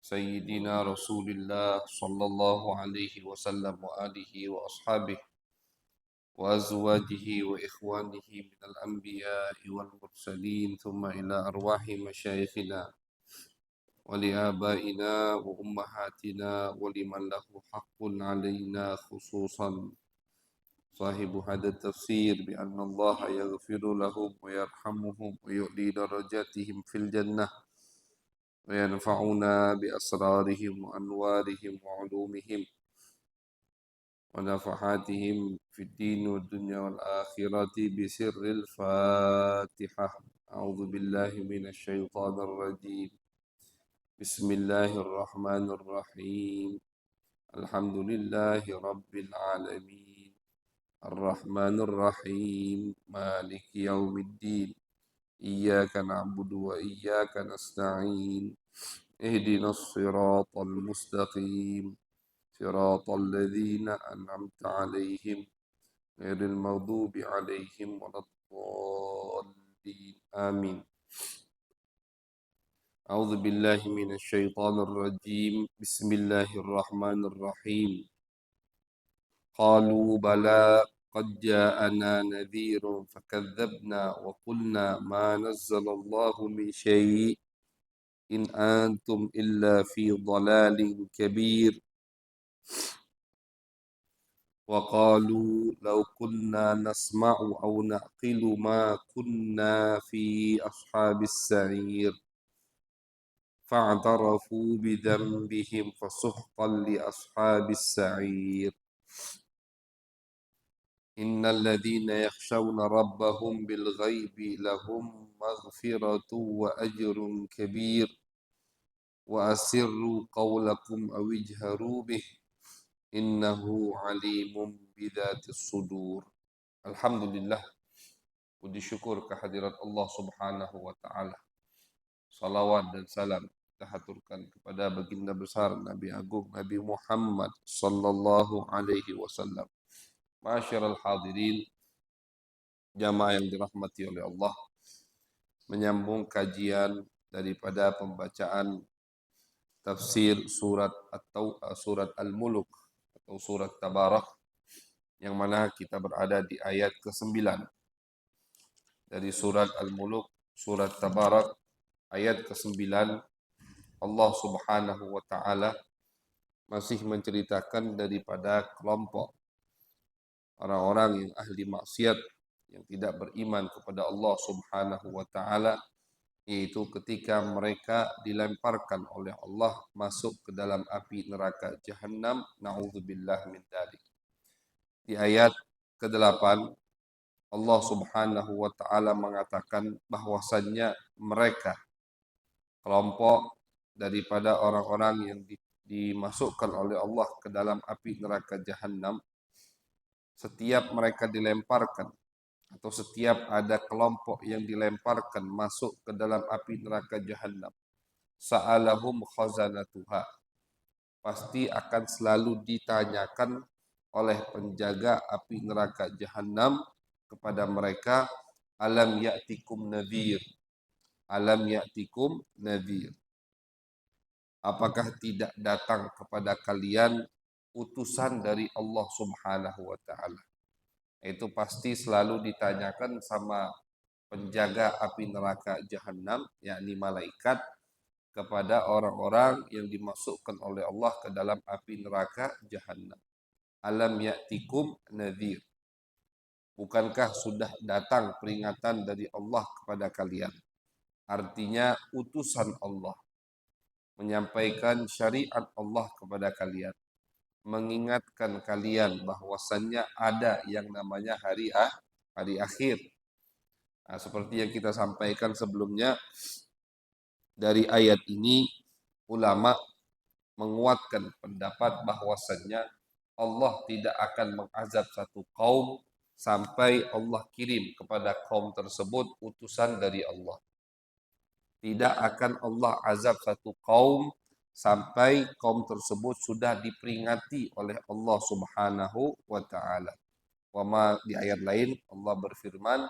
سيدنا رسول الله صلى الله عليه وسلم وآله وأصحابه وأزواجه وإخوانه من الأنبياء والمرسلين ثم إلى أرواح مشايخنا ولآبائنا وأمهاتنا ولمن له حق علينا خصوصا صاحب هذا التفسير بأن الله يغفر لهم ويرحمهم ويعلي درجاتهم في الجنة وينفعنا بأسرارهم وأنوارهم وعلومهم ونفحاتهم في الدين والدنيا والآخرة بسر الفاتحة. أعوذ بالله من الشيطان الرجيم. بسم الله الرحمن الرحيم. الحمد لله رب العالمين الرحمن الرحيم مالك يوم الدين إياك نعبد وإياك نستعين اهدنا الصراط المستقيم صراط الذين أنعمت عليهم غير المغضوب عليهم ولا الضالين آمين. أعوذ بالله من الشيطان الرجيم. بسم الله الرحمن الرحيم. قالوا بلى قد جاءنا نذير فكذبنا وقلنا ما نزل الله من شيء إن أنتم إلا في ضلال كبير وقالوا لو كنا نسمع أو نعقل ما كنا في أصحاب السعير فاعترفوا بذنبهم فسحقا لأصحاب السعير. إن الذين يخشون ربهم بالغيب لهم مغفرة وأجر كبير وأسروا قولكم أو اجهروا به إنه عليم بذات الصدور. Alhamdulillah, puji syukur kehadirat Allah Subhanahu wa taala. Salawat dan salam kita haturkan kepada baginda besar Nabi Agung Nabi Muhammad sallallahu alaihi wasallam. Ma'asyiral hadirin, jamaah yang dirahmati oleh Allah, menyambung kajian daripada pembacaan tafsir surat Al-Muluk atau surat Tabarak, yang mana kita berada di ayat ke-9 dari surat Al-Muluk, surat Tabarak, ayat ke-9. Allah Subhanahu wa taala masih menceritakan daripada kelompok orang-orang yang ahli maksiat, yang tidak beriman kepada Allah Subhanahu wa taala, yaitu ketika mereka dilemparkan oleh Allah masuk ke dalam api neraka Jahannam. Na'udzubillah min dzalik. Di ayat ke-8 Allah Subhanahu wa taala mengatakan bahwasannya mereka kelompok daripada orang-orang yang dimasukkan oleh Allah ke dalam api neraka Jahannam, setiap mereka dilemparkan atau setiap ada kelompok yang dilemparkan masuk ke dalam api neraka Jahannam, sa'alahum khazanatuha, pasti akan selalu ditanyakan oleh penjaga api neraka Jahannam kepada mereka, alam ya'tikum nadhir, alam ya'tikum nadhir, apakah tidak datang kepada kalian utusan dari Allah Subhanahu wa taala. Itu pasti selalu ditanyakan sama penjaga api neraka Jahannam, yakni malaikat, kepada orang-orang yang dimasukkan oleh Allah ke dalam api neraka Jahannam. Alam ya'tikum nadhir, bukankah sudah datang peringatan dari Allah kepada kalian? Artinya utusan Allah menyampaikan syariat Allah kepada kalian, mengingatkan kalian bahwasannya ada yang namanya hari akhir. Nah, seperti yang kita sampaikan sebelumnya, dari ayat ini ulama menguatkan pendapat bahwasannya Allah tidak akan mengazab satu kaum sampai Allah kirim kepada kaum tersebut utusan dari Allah. Tidak akan Allah azab satu kaum sampai kaum tersebut sudah diperingati oleh Allah Subhanahu wa taala. Di ayat lain Allah berfirman,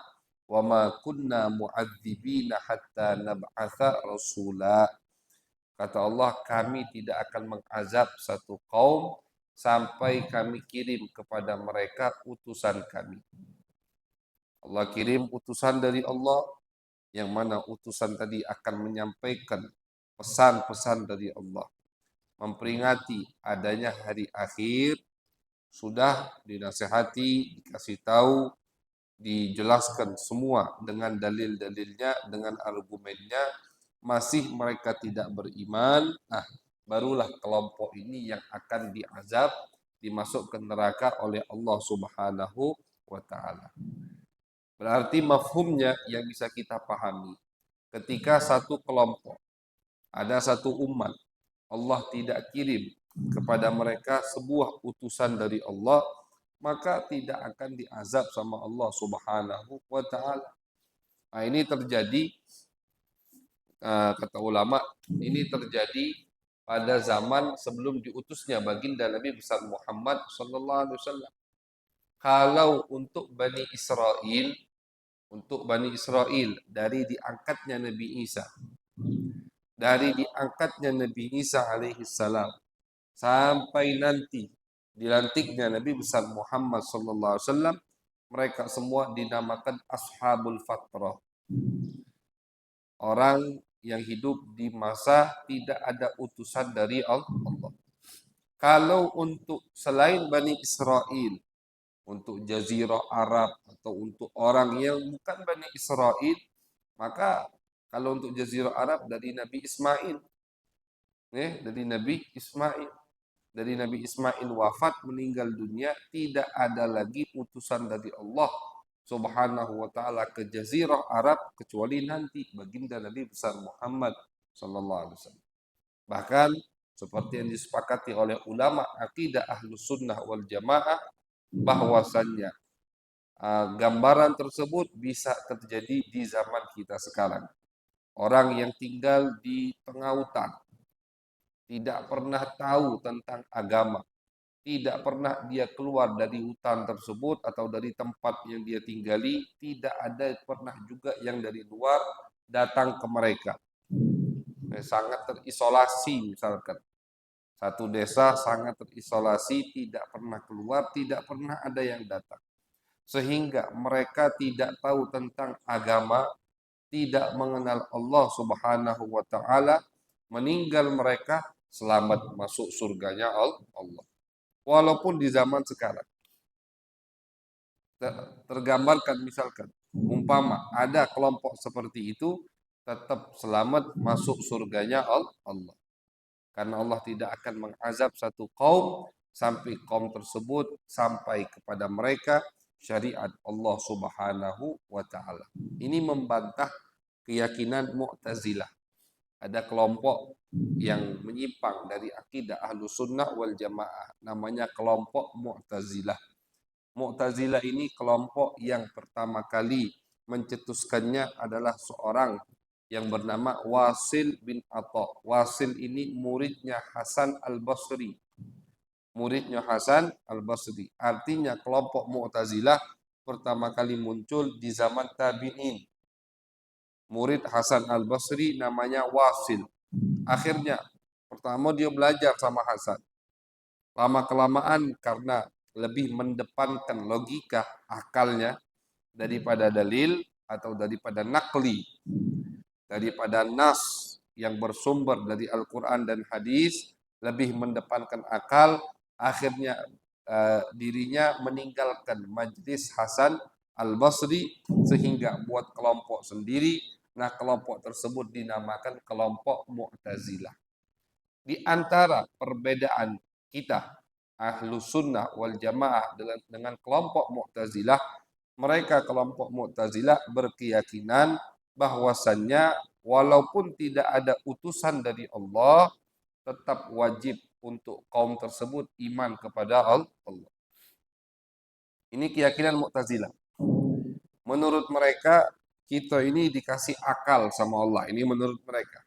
"Wa ma kunna mu'adzibina hatta nab'atsa rasula." Kata Allah, kami tidak akan mengazab satu kaum sampai kami kirim kepada mereka utusan kami. Allah kirim utusan dari Allah, yang mana utusan tadi akan menyampaikan pesan-pesan dari Allah, memperingati adanya hari akhir. Sudah dinasehati, dikasih tahu, dijelaskan semua dengan dalil-dalilnya, dengan argumennya, masih mereka tidak beriman. Nah, barulah kelompok ini yang akan diazab, dimasukkan neraka oleh Allah Subhanahu wa taala. Berarti mafhumnya yang bisa kita pahami, ketika satu kelompok, ada satu umat, Allah tidak kirim kepada mereka sebuah utusan dari Allah, maka tidak akan diazab sama Allah Subhanahu wa taala. Nah, ini terjadi, kata ulama, ini terjadi pada zaman sebelum diutusnya baginda Nabi besar Muhammad sallallahu alaihi wasallam. Kalau untuk Bani Israel dari diangkatnya Nabi Isa, alaihi salam sampai nanti dilantiknya Nabi besar Muhammad sallallahu alaihi wasallam, mereka semua dinamakan ashabul fatrah. Orang yang hidup di masa tidak ada utusan dari Allah. Kalau untuk selain Bani Israel, untuk Jazirah Arab atau untuk orang yang bukan Bani Israel, maka kalau untuk Jazirah Arab dari Nabi Ismail, dari Nabi Ismail. Dari Nabi Ismail wafat, meninggal dunia, tidak ada lagi utusan dari Allah Subhanahu wa taala ke Jazirah Arab kecuali nanti baginda Nabi besar Muhammad sallallahu alaihi wasallam. Bahkan seperti yang disepakati oleh ulama akidah Ahlus Sunnah wal Jamaah, bahwasannya gambaran tersebut bisa terjadi di zaman kita sekarang. Orang yang tinggal di tengah hutan, tidak pernah tahu tentang agama, tidak pernah dia keluar dari hutan tersebut atau dari tempat yang dia tinggali, tidak ada pernah juga yang dari luar datang ke mereka. Sangat terisolasi misalkan. Satu desa sangat terisolasi, tidak pernah keluar, tidak pernah ada yang datang. Sehingga mereka tidak tahu tentang agama, tidak mengenal Allah Subhanahu wa taala, meninggal mereka selamat masuk surganya Allah. Walaupun di zaman sekarang tergambarkan misalkan umpama ada kelompok seperti itu, tetap selamat masuk surganya Allah. Karena Allah tidak akan mengazab satu kaum sampai kaum tersebut sampai kepada mereka syariat Allah Subhanahu wa taala. Ini membantah keyakinan Mu'tazilah. Ada kelompok yang menyimpang dari akidah Ahlus Sunnah wal Jamaah, namanya kelompok Mu'tazilah. Mu'tazilah ini kelompok yang pertama kali mencetuskannya adalah seorang yang bernama Wasil bin Atha. Wasil ini muridnya Hasan al-Basri. Muridnya Hasan al-Basri. Artinya kelompok Mu'tazilah pertama kali muncul di zaman tabi'in. Murid Hasan al-Basri namanya Wasil. Akhirnya pertama dia belajar sama Hasan. Lama-kelamaan karena lebih mendepankan logika akalnya daripada dalil atau daripada nakli, daripada nas yang bersumber dari Al-Quran dan hadis, lebih mendepankan akal. Akhirnya dirinya meninggalkan majlis Hasan al-Basri sehingga buat kelompok sendiri. Nah, kelompok tersebut dinamakan kelompok Mu'tazilah. Di antara perbedaan kita Ahlus Sunnah wal Jamaah dengan kelompok Mu'tazilah, mereka kelompok Mu'tazilah berkeyakinan bahwasannya walaupun tidak ada utusan dari Allah, tetap wajib untuk kaum tersebut iman kepada Allah. Ini keyakinan Mu'tazilah. Menurut mereka, kita ini dikasih akal sama Allah. Ini menurut mereka.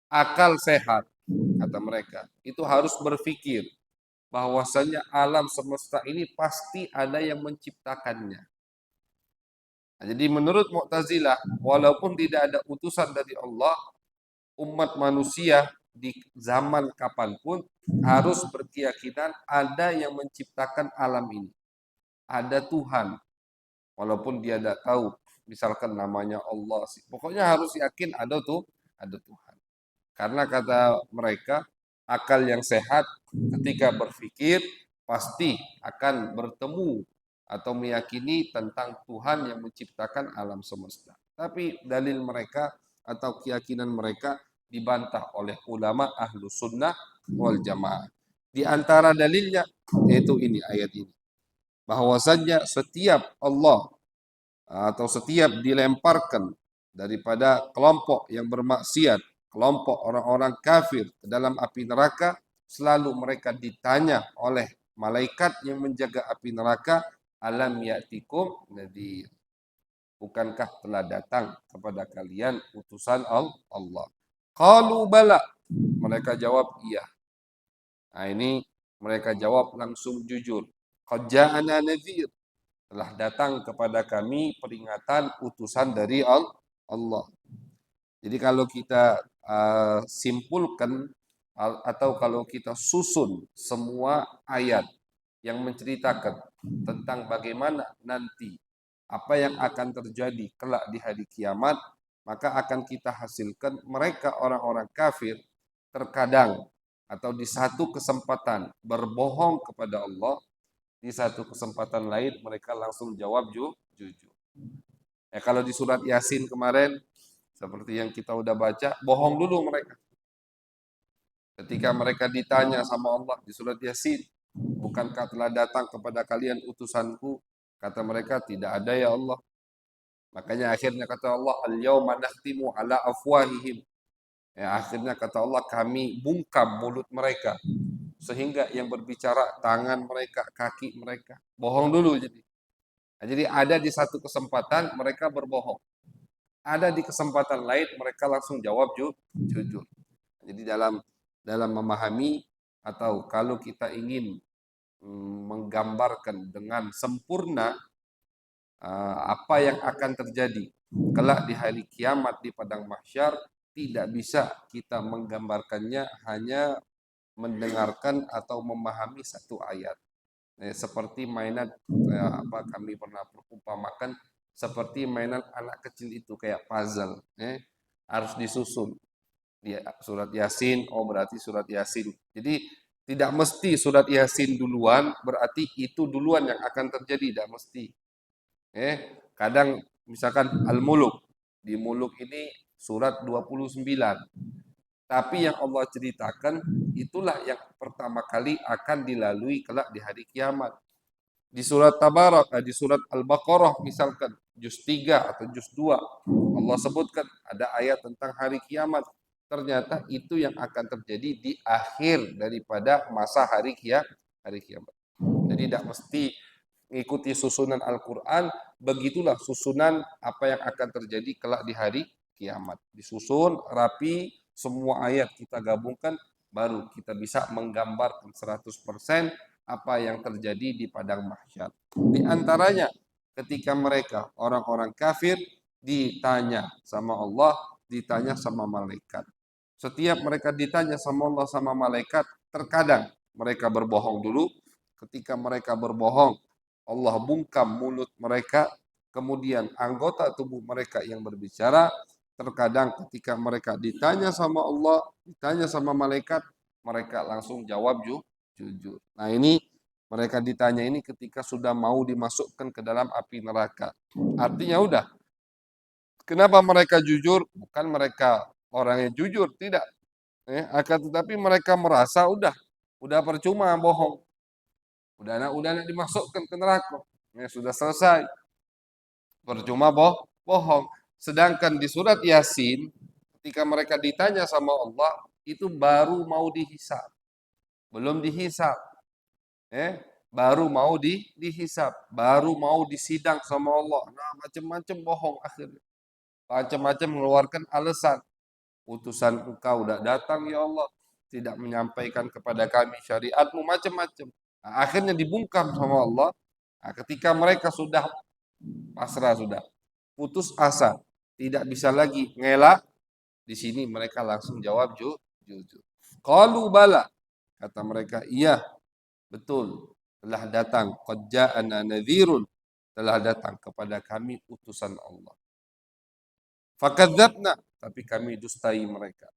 Akal sehat, kata mereka, itu harus berpikir bahwasanya alam semesta ini pasti ada yang menciptakannya. Nah, jadi menurut Mu'tazilah, walaupun tidak ada utusan dari Allah, umat manusia di zaman kapanpun harus berkeyakinan ada yang menciptakan alam ini. Ada Tuhan, walaupun dia tidak tahu, misalkan namanya Allah. Pokoknya harus yakin ada Tuhan. Karena kata mereka, akal yang sehat ketika berpikir pasti akan bertemu atau meyakini tentang Tuhan yang menciptakan alam semesta. Tapi dalil mereka atau keyakinan mereka dibantah oleh ulama ahlu sunnah wal jamaah. Di antara dalilnya yaitu ini ayat ini. Bahwasanya setiap Allah atau setiap dilemparkan daripada kelompok yang bermaksiat, kelompok orang-orang kafir ke dalam api neraka, selalu mereka ditanya oleh malaikat yang menjaga api neraka, alam ya'tikum nadhir. Bukankah telah datang kepada kalian utusan Allah? Qalu bala. Mereka jawab iya. Nah ini mereka jawab langsung jujur. Qad ja'ana nadhir. Telah datang kepada kami peringatan utusan dari Allah. Jadi kalau kita simpulkan atau kalau kita susun semua ayat yang menceritakan tentang bagaimana nanti apa yang akan terjadi kelak di hari kiamat, maka akan kita hasilkan mereka orang-orang kafir terkadang atau di satu kesempatan berbohong kepada Allah, di satu kesempatan lain mereka langsung jawab jujur. Kalau di surat Yasin kemarin, seperti yang kita udah baca, bohong dulu mereka. Ketika mereka ditanya sama Allah di surat Yasin, bukankah telah datang kepada kalian utusanku? Kata mereka, tidak ada ya Allah. Makanya akhirnya kata Allah, al-yawma nakhtimu ala afwahihim. Akhirnya kata Allah, kami bungkam mulut mereka. Sehingga yang berbicara tangan mereka, kaki mereka. Bohong dulu jadi. Jadi ada di satu kesempatan mereka berbohong. Ada di kesempatan lain mereka langsung jawab jujur. Jadi dalam memahami atau kalau kita ingin menggambarkan dengan sempurna apa yang akan terjadi kelak di hari kiamat di padang mahsyar, tidak bisa kita menggambarkannya hanya mendengarkan atau memahami satu ayat. Seperti mainan kami pernah perumpamakan seperti mainan anak kecil itu kayak puzzle, harus disusun. Di surat Yasin, oh berarti surat Yasin. Jadi tidak mesti surat Yasin duluan, berarti itu duluan yang akan terjadi, tidak mesti. Kadang misalkan Al-Muluk, di Muluk ini surat 29. Tapi yang Allah ceritakan itulah yang pertama kali akan dilalui kelak di hari kiamat. Di surat Tabarak, di surat Al-Baqarah misalkan juz 3 atau juz 2 Allah sebutkan ada ayat tentang hari kiamat. Ternyata itu yang akan terjadi di akhir daripada masa hari kiamat. Jadi tidak mesti mengikuti susunan Al-Quran, begitulah susunan apa yang akan terjadi kelak di hari kiamat. Disusun rapi, semua ayat kita gabungkan, baru kita bisa menggambarkan 100% apa yang terjadi di padang mahsyar. Di antaranya ketika mereka orang-orang kafir ditanya sama Allah, ditanya sama malaikat. Setiap mereka ditanya sama Allah sama malaikat, terkadang mereka berbohong dulu. Ketika mereka berbohong, Allah bungkam mulut mereka, kemudian anggota tubuh mereka yang berbicara. Terkadang ketika mereka ditanya sama Allah, ditanya sama malaikat, mereka langsung jawab jujur. Nah ini mereka ditanya ini ketika sudah mau dimasukkan ke dalam api neraka. Artinya udah. Kenapa mereka jujur? Bukan mereka orang yang jujur, tidak. Akan tetapi mereka merasa udah percuma bohong. Udah nak dimasukkan ke neraka. Sudah selesai. Percuma bohong. Sedangkan di surat Yasin, ketika mereka ditanya sama Allah, itu baru mau dihisab. Belum dihisab. Baru mau dihisab. Baru mau disidang sama Allah. Nah, macam-macam bohong akhirnya. Macam-macam mengeluarkan alasan. Utusan engkau udah datang ya Allah. Tidak menyampaikan kepada kami syariatmu macam-macam. Nah, akhirnya dibungkam sama Allah. Nah, ketika mereka sudah pasrah, sudah putus asa, tidak bisa lagi ngelak, Di sini mereka langsung jawab jujur. Qalu bala. Kata mereka, iya, betul. Telah datang. Qad ja'ana nadhirun. Telah datang kepada kami utusan Allah. Fakadzabna. Tapi kami dustai mereka.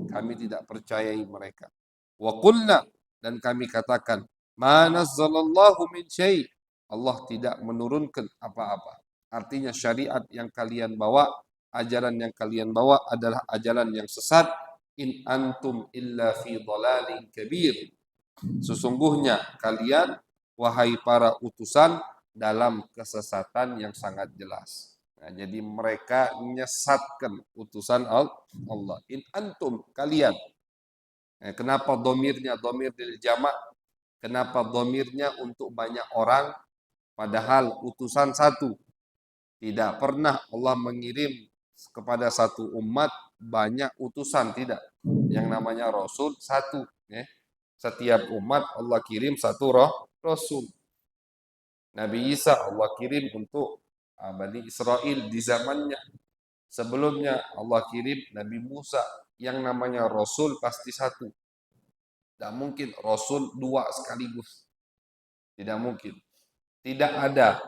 Kami tidak percayai mereka. Wa qulna. Dan kami katakan, ma nazzalallahu min syai'. Allah tidak menurunkan apa-apa. Artinya syariat yang kalian bawa, ajaran yang kalian bawa adalah ajaran yang sesat. In antum illa fi dhalalin kabir. Sesungguhnya kalian, wahai para utusan, dalam kesesatan yang sangat jelas. Nah, jadi mereka menyesatkan utusan Allah. In antum, kalian. Kenapa domirnya domir lil jamak? Kenapa domirnya untuk banyak orang? Padahal utusan satu. Tidak pernah Allah mengirim kepada satu umat banyak utusan, tidak. Yang namanya Rasul satu. Setiap umat Allah kirim satu Rasul. Nabi Isa Allah kirim untuk Bani Israel di zamannya. Sebelumnya Allah kirim Nabi Musa. Yang namanya Rasul pasti satu. Tidak mungkin Rasul dua sekaligus. Tidak mungkin. Tidak ada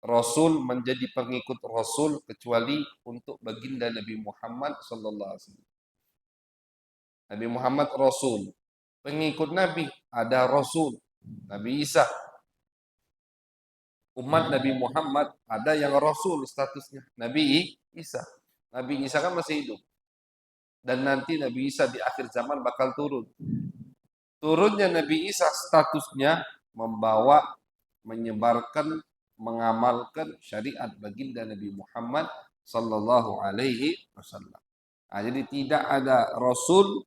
Rasul menjadi pengikut Rasul kecuali untuk baginda Nabi Muhammad sallallahu alaihi wasallam. Nabi Muhammad Rasul. Pengikut Nabi ada Rasul. Nabi Isa. Umat Nabi Muhammad ada yang Rasul statusnya. Nabi Isa. Nabi Isa kan masih hidup. Dan nanti Nabi Isa di akhir zaman bakal turun. Turunnya Nabi Isa statusnya membawa, menyebarkan, mengamalkan syariat baginda Nabi Muhammad sallallahu alaihi wasallam. Nah, jadi tidak ada Rasul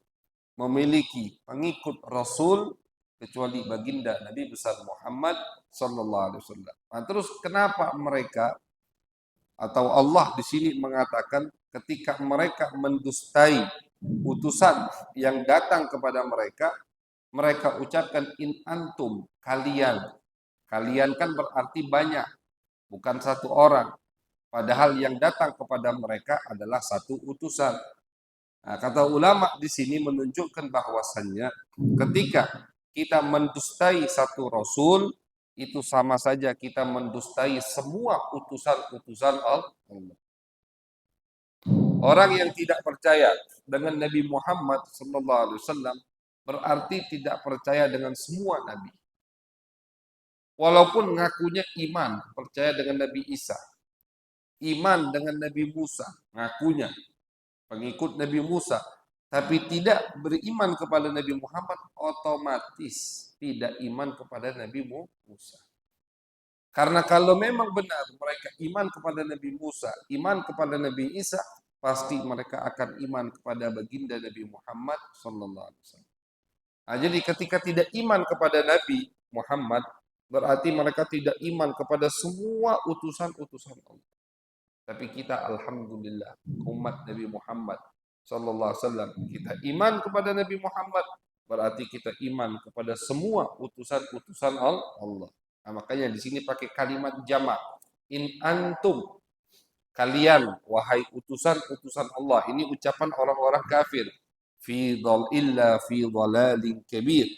memiliki pengikut Rasul kecuali baginda Nabi besar Muhammad sallallahu alaihi wasallam. Nah, terus kenapa mereka atau Allah di sini mengatakan ketika mereka mendustai utusan yang datang kepada mereka, mereka ucapkan in antum, kalian. Kalian kan berarti banyak, bukan satu orang. Padahal yang datang kepada mereka adalah satu utusan. Nah, kata ulama di sini menunjukkan bahwasannya ketika kita mendustai satu rasul, itu sama saja kita mendustai semua utusan-utusan Allah. Orang yang tidak percaya dengan Nabi Muhammad SAW berarti tidak percaya dengan semua nabi. Walaupun ngakunya iman, percaya dengan Nabi Isa, iman dengan Nabi Musa, ngakunya pengikut Nabi Musa, tapi tidak beriman kepada Nabi Muhammad, otomatis tidak iman kepada Nabi Musa. Karena kalau memang benar mereka iman kepada Nabi Musa, iman kepada Nabi Isa, pasti mereka akan iman kepada baginda Nabi Muhammad sallallahu alaihi wasallam. Nah, jadi ketika tidak iman kepada Nabi Muhammad, berarti mereka tidak iman kepada semua utusan-utusan Allah. Tapi kita alhamdulillah umat Nabi Muhammad sallallahu alaihi wasallam, kita iman kepada Nabi Muhammad, berarti kita iman kepada semua utusan-utusan Allah. Nah, makanya di sini pakai kalimat jamak. In antum, kalian wahai utusan-utusan Allah. Ini ucapan orang-orang kafir. Fi dhalalin kabir.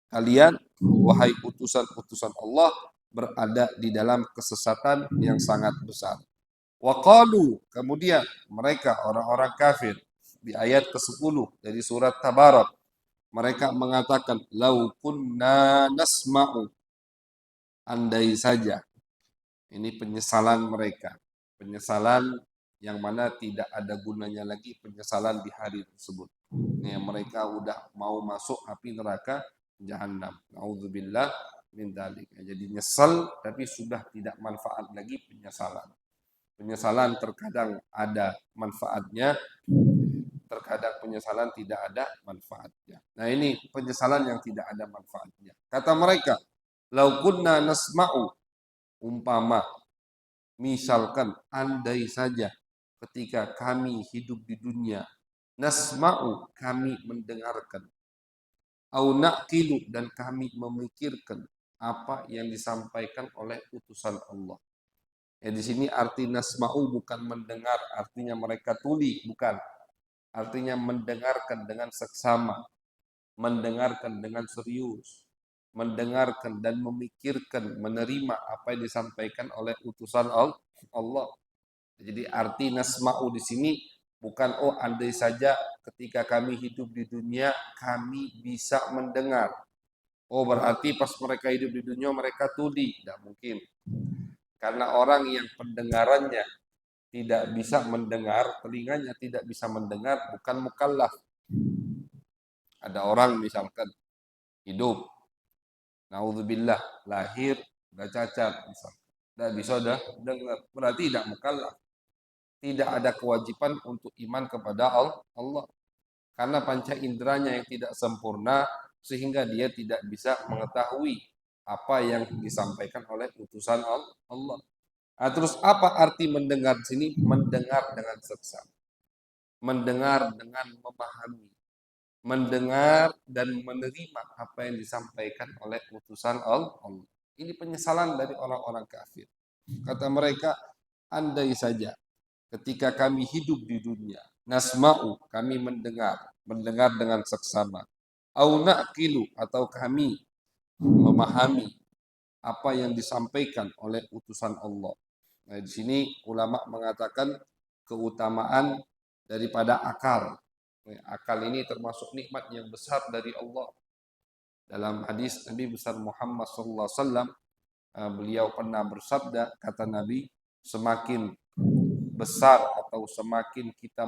Kalian wahai utusan-utusan Allah berada di dalam kesesatan yang sangat besar. Wa qalu, kemudian mereka orang-orang kafir di ayat ke-10 dari surat Tabarak, mereka mengatakan lau kunna nasma'u, andai saja. Ini penyesalan mereka, penyesalan yang mana tidak ada gunanya lagi penyesalan di hari tersebut. Yang mereka udah mau masuk api neraka Jahannam. Nauzubillah min dzalik. Jadi nyesal tapi sudah tidak manfaat lagi penyesalan. Penyesalan terkadang ada manfaatnya, terkadang penyesalan tidak ada manfaatnya. Nah, ini penyesalan yang tidak ada manfaatnya. Kata mereka, lau kunna nasma'u, umpama, misalkan andai saja ketika kami hidup di dunia, nasma'u, kami mendengarkan, au naqilu, dan kami memikirkan apa yang disampaikan oleh utusan Allah. Ya, di sini arti nasma'u bukan mendengar, artinya mereka tuli, bukan. Artinya mendengarkan dengan seksama, mendengarkan dengan serius, mendengarkan dan memikirkan, menerima apa yang disampaikan oleh utusan Allah. Jadi arti nasma'u di sini bukan andai saja ketika kami hidup di dunia kami bisa mendengar. Berarti pas mereka hidup di dunia mereka tuli. Tidak mungkin. Karena orang yang pendengarannya tidak bisa mendengar, telinganya tidak bisa mendengar, bukan mukallaf. Ada orang misalkan hidup, naudzubillah, lahir, udah cacat, misalkan. Tidak bisa udah dengar, berarti tidak mukallaf. Tidak ada kewajiban untuk iman kepada Allah. Karena panca inderanya yang tidak sempurna, sehingga dia tidak bisa mengetahui apa yang disampaikan oleh utusan Allah. Nah, terus apa arti mendengar di sini? Mendengar dengan seksama. Mendengar dengan memahami. Mendengar dan menerima apa yang disampaikan oleh utusan Allah. Ini penyesalan dari orang-orang kafir. Kata mereka, andai saja ketika kami hidup di dunia, nasma'u, kami mendengar dengan seksama. Au na'qilu, atau kami memahami apa yang disampaikan oleh utusan Allah. Nah, di sini ulama mengatakan keutamaan daripada akal. Akal ini termasuk nikmat yang besar dari Allah. Dalam hadis Nabi besar Muhammad SAW, beliau pernah bersabda, kata Nabi, semakin besar atau semakin kita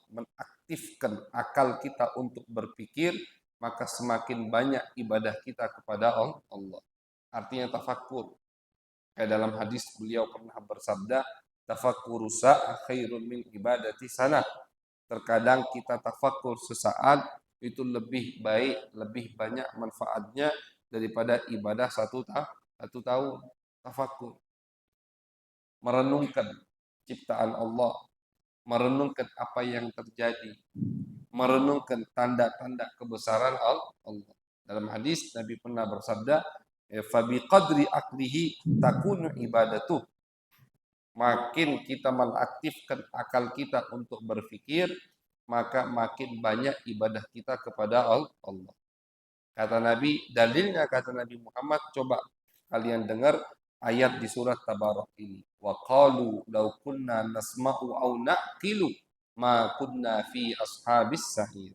mengaktifkan akal kita untuk berpikir, maka semakin banyak ibadah kita kepada Allah. Artinya tafakkur. Kayak dalam hadis beliau pernah bersabda, tafakkuru sa'a khairun min ibadati sana. Terkadang kita tafakkur sesaat itu lebih baik, lebih banyak manfaatnya daripada ibadah satu tahun. Tafakkur, merenungkan ciptaan Allah, merenungkan apa yang terjadi, merenungkan tanda-tanda kebesaran Allah. Dalam hadis Nabi pernah bersabda, fabi qadri aklihi takunu ibadatuh. Makin kita mengaktifkan akal kita untuk berpikir, maka makin banyak ibadah kita kepada Allah. Kata Nabi, dalilnya kata Nabi Muhammad, coba kalian dengar ayat di surat Tabarak ini. Wa qalu law kunna nasma'u aw naqilu ma kunna fi ashabis sa'ir.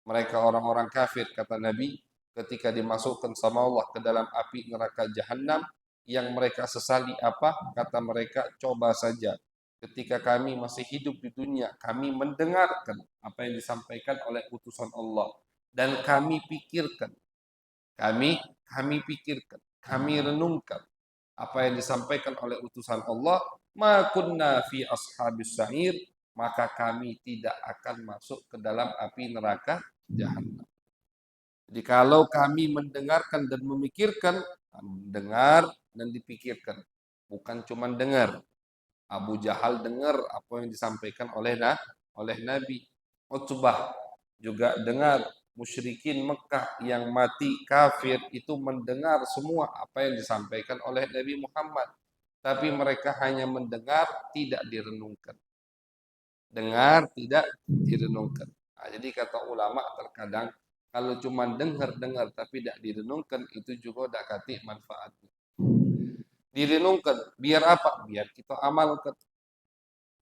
Mereka orang-orang kafir, kata Nabi, ketika dimasukkan sama Allah ke dalam api neraka jahanam, yang mereka sesali apa? Kata mereka, coba saja ketika kami masih hidup di dunia, kami mendengarkan apa yang disampaikan oleh utusan Allah dan kami pikirkan, kami pikirkan, kami renungkan apa yang disampaikan oleh utusan Allah, ma kunna fi ashabis sa'ir, maka kami tidak akan masuk ke dalam api neraka jahanam. Jadi kalau kami mendengarkan dan memikirkan, mendengar dan dipikirkan, bukan cuma dengar. Abu Jahal dengar apa yang disampaikan oleh Nabi. Utbah juga dengar. Musyrikin Mekah yang mati kafir itu mendengar semua apa yang disampaikan oleh Nabi Muhammad. Tapi mereka hanya mendengar, tidak direnungkan. Dengar, tidak direnungkan. Nah, jadi kata ulama terkadang kalau cuma dengar tapi tidak direnungkan, itu juga tidak kati manfaatnya. Direnungkan, biar apa? Biar kita amalkan.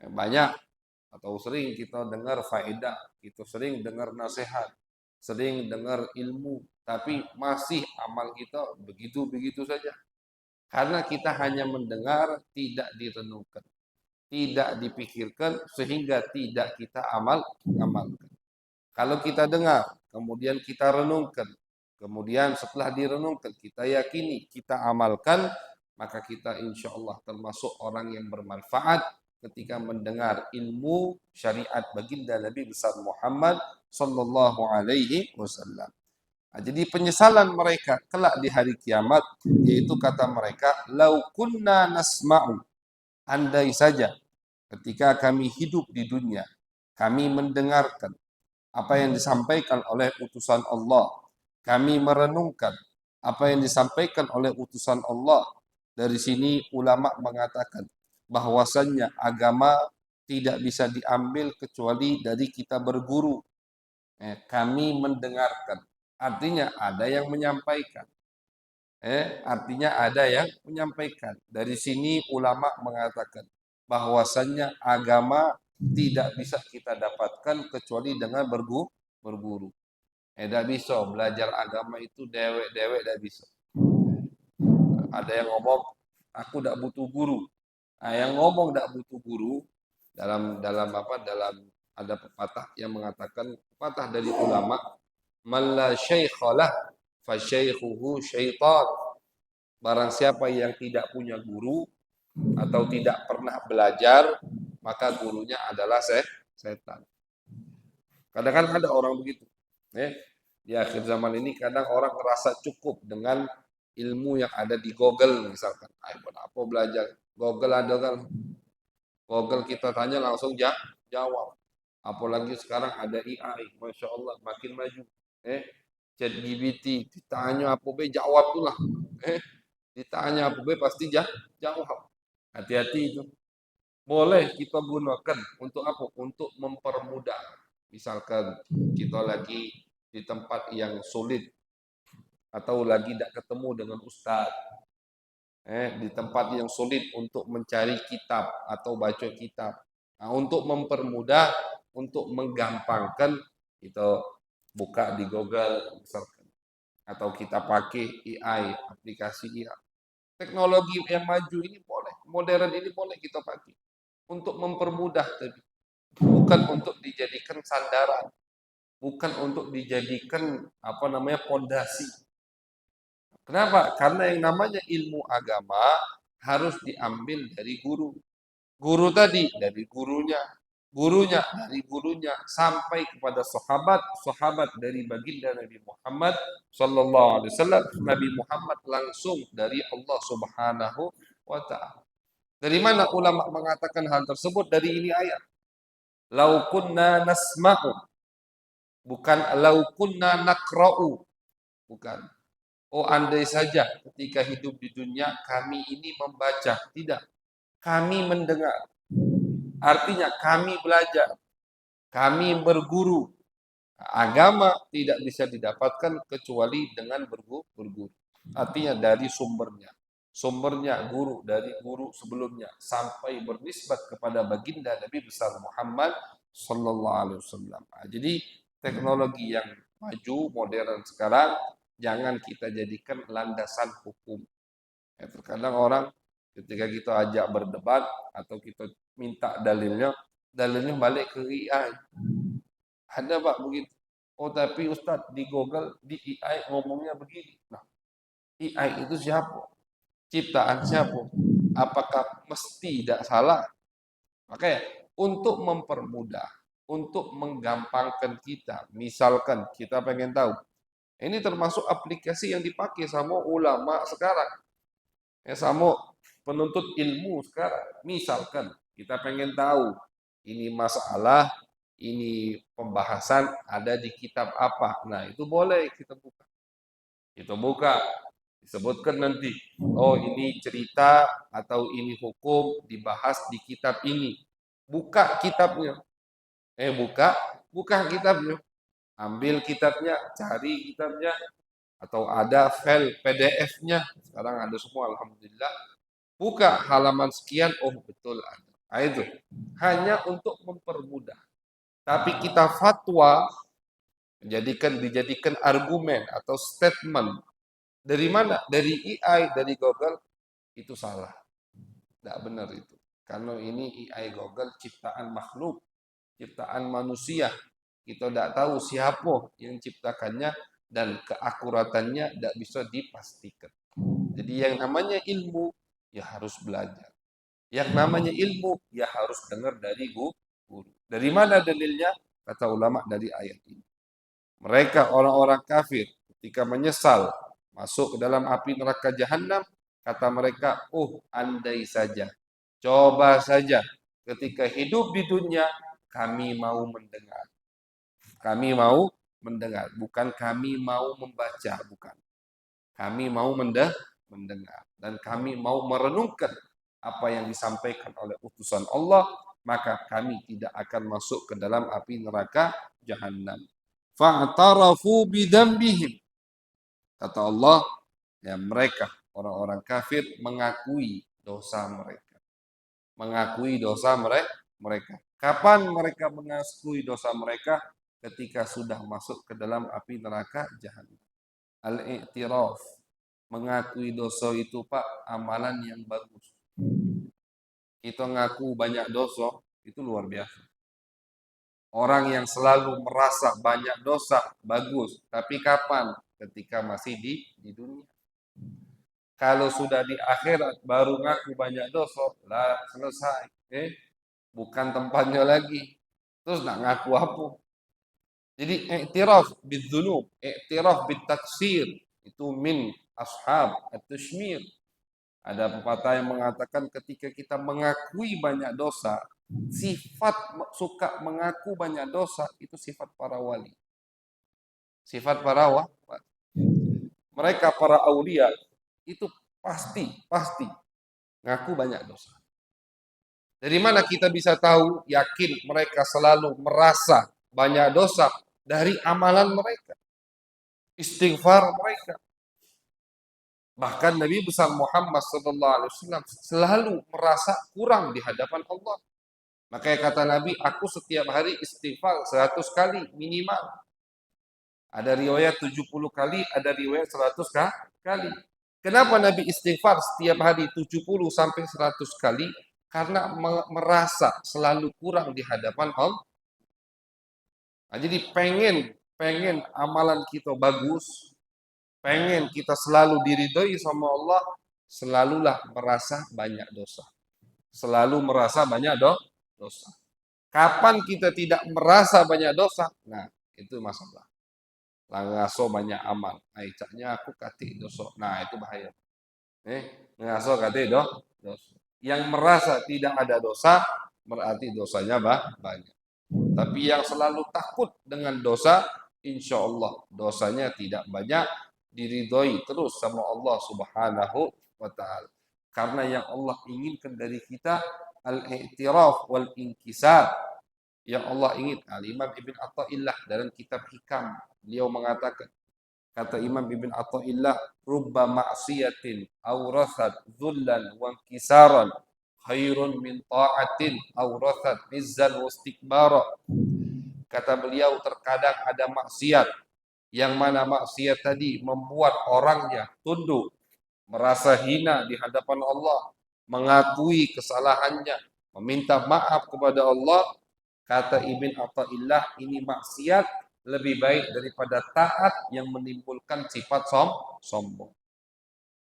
Banyak atau sering kita dengar faedah, kita sering dengar nasihat, sering dengar ilmu, tapi masih amal kita begitu-begitu saja. Karena kita hanya mendengar, tidak direnungkan, tidak dipikirkan, sehingga tidak kita amalkan. Kalau kita dengar, kemudian kita renungkan, kemudian setelah direnungkan, kita yakini, kita amalkan, maka kita insya Allah termasuk orang yang bermanfaat ketika mendengar ilmu syariat baginda Nabi besar Muhammad sallallahu alaihi wasallam. Nah, jadi penyesalan mereka kelak di hari kiamat, yaitu kata mereka, lau kunna nasma'u, andai saja ketika kami hidup di dunia, kami mendengarkan apa yang disampaikan oleh utusan Allah, kami merenungkan apa yang disampaikan oleh utusan Allah, Dari sini ulama mengatakan bahwasannya agama tidak bisa diambil kecuali dari kita berguru. Kami mendengarkan. Artinya ada yang menyampaikan. Artinya ada yang menyampaikan. Dari sini ulama mengatakan bahwasannya agama tidak bisa kita dapatkan kecuali dengan berguru. Tidak bisa belajar agama itu dewek-dewek tidak bisa. Ada yang ngomong aku tidak butuh guru. Nah, yang ngomong tidak butuh guru dalam apa dalam ada pepatah yang mengatakan pepatah dari ulama man la syaikhalah fa syaikhuhu syaitan. Barang siapa yang tidak punya guru atau tidak pernah belajar, maka gurunya adalah setan. Kadang-kadang ada orang begitu. Di akhir zaman ini kadang orang merasa cukup dengan ilmu yang ada di Google misalkan. Ayo apa belajar? Google ada kan. Google kita tanya langsung jawab. Apalagi sekarang ada AI, Masya Allah makin maju. ChatGPT, ditanya apa be jawab tuh lah. Ditanya apa be pasti jawab. Hati-hati itu. Boleh kita gunakan untuk apa? Untuk mempermudah. Misalkan kita lagi di tempat yang sulit atau lagi tidak ketemu dengan ustadz. Di tempat yang sulit untuk mencari kitab atau baca kitab. Nah, untuk mempermudah, untuk menggampangkan, kita buka di Google misalkan. Atau kita pakai AI, aplikasi AI. Teknologi yang maju ini boleh, modern ini boleh kita pakai. Untuk mempermudah tadi. Bukan untuk dijadikan sandaran. Bukan untuk dijadikan apa namanya pondasi. Kenapa? Karena yang namanya ilmu agama harus diambil dari guru. Guru tadi dari gurunya, gurunya dari gurunya sampai kepada sahabat, sahabat dari baginda Nabi Muhammad sallallahu alaihi wasallam, Nabi Muhammad langsung dari Allah Subhanahu wa taala. Dari mana ulama mengatakan hal tersebut? Dari ini ayat. Lau kunna nasma'u, bukan lau kunna nakra'u, bukan. Oh andai saja ketika hidup di dunia kami ini membaca, tidak. Kami mendengar. Artinya kami belajar, kami berguru. Agama tidak bisa didapatkan kecuali dengan berguru. Artinya dari sumbernya. Sumbernya guru dari guru sebelumnya sampai bernisbat kepada baginda Nabi besar Muhammad sallallahu alaihi wasallam. Jadi teknologi yang maju modern sekarang jangan kita jadikan landasan hukum. Terkadang orang ketika kita ajak berdebat atau kita minta dalilnya balik ke AI. Ada Pak begitu. Oh tapi Ustadz di Google, di AI ngomongnya begini. Nah, AI itu siapa? Ciptaan siapa? Apakah mesti tidak salah? Makanya untuk mempermudah, untuk menggampangkan kita, misalkan kita pengen tahu, ini termasuk aplikasi yang dipakai sama ulama sekarang, sama penuntut ilmu sekarang. Misalkan kita pengen tahu ini masalah, ini pembahasan ada di kitab apa. Nah, itu boleh kita buka. Kita buka, disebutkan nanti, oh ini cerita atau ini hukum dibahas di kitab ini. Buka kitabnya. Buka kitabnya. Ambil kitabnya, cari kitabnya, atau ada file PDF-nya. Sekarang ada semua, alhamdulillah. Buka halaman sekian, oh betul ada. Nah, itu hanya untuk mempermudah. Tapi kita fatwa dijadikan argumen atau statement dari mana? Dari AI, dari Google itu salah. Tidak benar itu. Karena ini AI Google ciptaan makhluk, ciptaan manusia. Kita tidak tahu siapa yang ciptakannya dan keakuratannya tidak bisa dipastikan. Jadi yang namanya ilmu ya harus belajar. Yang namanya ilmu ya harus dengar dari guru. Dari mana dalilnya? Kata ulama dari ayat ini. Mereka orang-orang kafir ketika menyesal masuk ke dalam api neraka jahanam, kata mereka, "Oh, andai saja. Coba saja ketika hidup di dunia kami mau mendengar." Kami mau mendengar, bukan kami mau membaca, bukan. Kami mau mendengar. mendengar. Dan kami mau merenungkan apa yang disampaikan oleh utusan Allah, maka kami tidak akan masuk ke dalam api neraka jahanam. Fa'tarafu bidzambihim. Kata Allah, ya mereka orang-orang kafir mengakui dosa mereka. Mengakui dosa mereka. Kapan mereka mengakui dosa mereka? Ketika sudah masuk ke dalam api neraka jahanam. Al-i'tiraf. Mengakui dosa itu Pak, amalan yang bagus. Kita ngaku banyak dosa, itu luar biasa. Orang yang selalu merasa banyak dosa, bagus. Tapi kapan? Ketika masih di dunia. Kalau sudah di akhirat, baru ngaku banyak dosa, lah selesai. Bukan tempatnya lagi. Terus nak ngaku apa? Jadi i'tiraf bidzunub, i'tiraf bitaksir, itu min ashab at-tashmir. Ada pepatah yang mengatakan ketika kita mengakui banyak dosa, sifat suka mengaku banyak dosa itu sifat para wali. Sifat para wali. Mereka para aulia itu pasti ngaku banyak dosa. Dari mana kita bisa tahu yakin mereka selalu merasa banyak dosa? Dari amalan mereka, istighfar mereka. Bahkan Nabi besar Muhammad SAW selalu merasa kurang di hadapan Allah. Makanya kata Nabi, aku setiap hari istighfar 100 kali minimal. Ada riwayat 70 kali, ada riwayat 100 kali. Kenapa Nabi istighfar setiap hari 70 sampai 100 kali? Karena merasa selalu kurang di hadapan Allah. Nah, jadi pengen amalan kita bagus, pengen kita selalu diridhoi sama Allah, selalulah merasa banyak dosa. Selalu merasa banyak dosa. Kapan kita tidak merasa banyak dosa? Nah, itu masalah. Ngaso banyak amal. Aicaknya aku kati dosa. Nah, itu bahaya. Ngaso kati dosa. Yang merasa tidak ada dosa, berarti dosanya banyak. Tapi yang selalu takut dengan dosa, insya Allah dosanya tidak banyak, diridhoi terus sama Allah Subhanahu wa Ta'ala. Karena yang Allah inginkan dari kita al-i'tiraf wal inkisar. Yang Allah ingin. Al-Imam Ibn Atta'illah dalam kitab Hikam, beliau mengatakan, kata Imam Ibn Atta'illah, rubba ma'siyatin awrathat dhullan wa inkisaran khairun min ta'atin awrathat izzan wa istikbara. Kata beliau, terkadang ada maksiat yang mana maksiat tadi membuat orangnya tunduk, merasa hina di hadapan Allah, mengakui kesalahannya, meminta maaf kepada Allah. Kata Ibn Atta'illah, ini maksiat lebih baik daripada taat yang menimbulkan sifat sombong.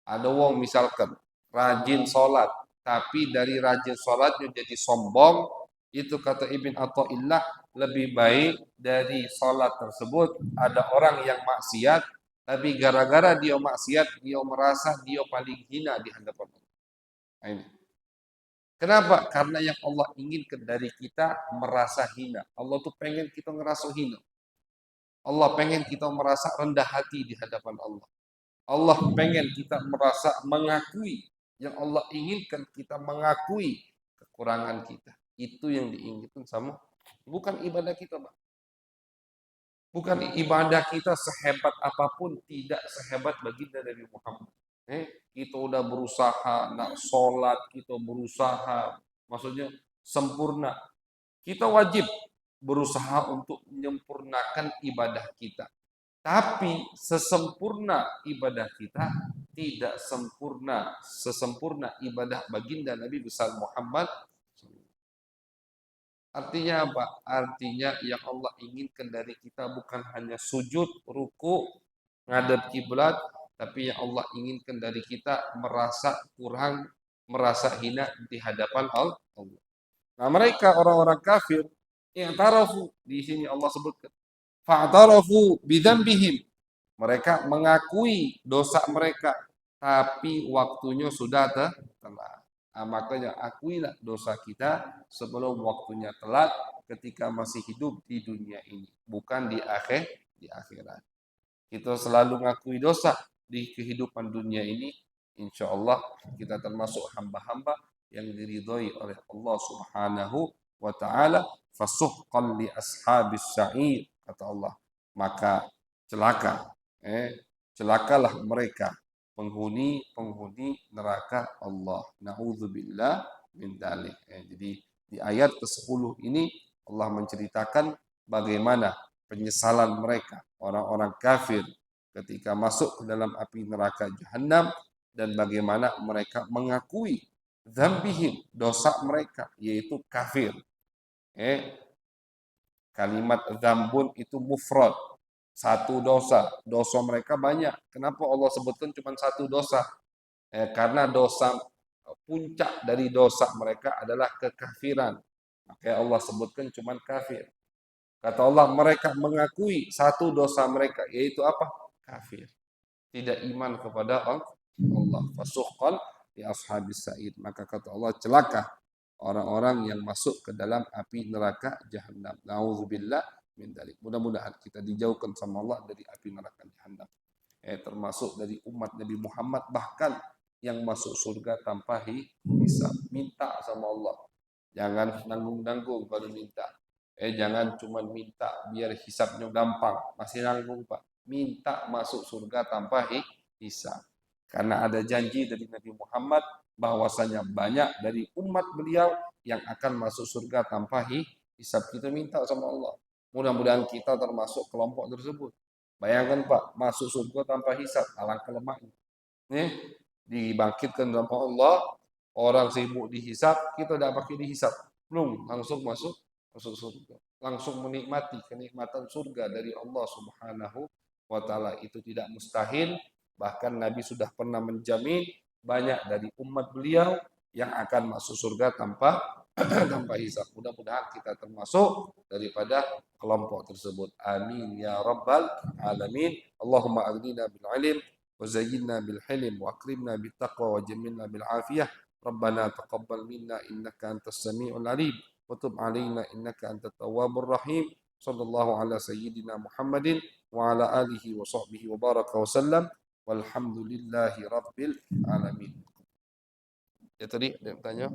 Ada wong misalkan rajin sholat, tapi dari rajin sholatnya jadi sombong, itu kata Ibn Atta'illah lebih baik dari sholat tersebut ada orang yang maksiat, tapi gara-gara dia maksiat, dia merasa dia paling hina di hadapan Allah. Nah, ini. Kenapa? Karena yang Allah inginkan dari kita merasa hina. Allah tuh pengen kita ngerasa hina. Allah pengen kita merasa rendah hati di hadapan Allah. Allah pengen kita merasa mengakui. Yang Allah inginkan kita mengakui kekurangan kita. Itu yang diinginkan sama. Bukan ibadah kita, Pak. Bukan ibadah kita sehebat apapun, tidak sehebat baginda Nabi Muhammad. Kita udah berusaha nak sholat, kita berusaha, maksudnya sempurna. Kita wajib berusaha untuk menyempurnakan ibadah kita. Tapi sesempurna ibadah kita tidak sempurna sesempurna ibadah baginda Nabi besar Muhammad. Artinya apa? Artinya yang Allah inginkan dari kita bukan hanya sujud, ruku, ngadep kiblat, tapi yang Allah inginkan dari kita merasa kurang, merasa hina di hadapan Allah. Nah, mereka orang-orang kafir yang tarafu di sini Allah sebutkan. Fa'tarafu bidzambihim. Mereka mengakui dosa mereka, tapi waktunya sudah telat. Nah, makanya akuilah dosa kita sebelum waktunya telat ketika masih hidup di dunia ini, bukan di akhirat. Kita selalu mengakui dosa di kehidupan dunia ini, insya Allah kita termasuk hamba-hamba yang diridhoi oleh Allah Subhanahu wa taala. Fasuhqan li ashabis sa'ir, kata Allah. Maka celaka, celakalah mereka penghuni neraka Allah. Nauzubillah min dzalik. Jadi di ayat ke-10 ini Allah menceritakan bagaimana penyesalan mereka, orang-orang kafir ketika masuk ke dalam api neraka jahanam, dan bagaimana mereka mengakui dzambihim, dosa mereka, yaitu kafir. Kalimat dzambun itu mufrad, satu dosa. Dosa mereka banyak. Kenapa Allah sebutkan cuma satu dosa? Karena dosa, puncak dari dosa mereka adalah kekafiran. Makanya Allah sebutkan cuma kafir. Kata Allah, mereka mengakui satu dosa mereka, yaitu apa? Kafir. Tidak iman kepada Allah. Fasuhqan li ashabis sa'id. Maka kata Allah, celaka orang-orang yang masuk ke dalam api neraka jahanam. Nauzubillah min dzalik. Mudah-mudahan kita dijauhkan sama Allah dari api neraka jahanam. Termasuk dari umat Nabi Muhammad, bahkan yang masuk surga tanpa hisab. Minta sama Allah. Jangan nanggung-nanggung kalau minta. Jangan cuma minta biar hisabnya gampang. Masih nanggung, Pak. Minta masuk surga tanpa hisab. Karena ada janji dari Nabi Muhammad bahwasanya banyak dari umat beliau yang akan masuk surga tanpa hisab. Kita minta sama Allah. Mudah-mudahan kita termasuk kelompok tersebut. Bayangkan Pak, masuk surga tanpa hisab, alangkah lemahnya. Nih, dibangkitkan sama Allah, orang sibuk dihisab, kita tidak pakai dihisab. Belum, langsung masuk surga. Langsung menikmati kenikmatan surga dari Allah Subhanahu wa taala. Itu tidak mustahil, bahkan Nabi sudah pernah menjamin banyak dari umat beliau yang akan masuk surga tanpa tanpa hisab. Mudah-mudahan kita termasuk daripada kelompok tersebut. Amin ya rabbal alamin. Allahumma aghnina bil ilm wa zayyinna bil hilm wa akrimna bit taqwa wa jamilna bil afiyah. Rabbana taqabbal minna innaka antas samiul alim wa tub alaina innaka antat tawwabur rahim. Sallallahu ala sayyidina Muhammadin wa ala alihi wa sahbihi wa baraka wa sallam. Walhamdulillahi rabbil alamin. Ya tadi dia bertanya.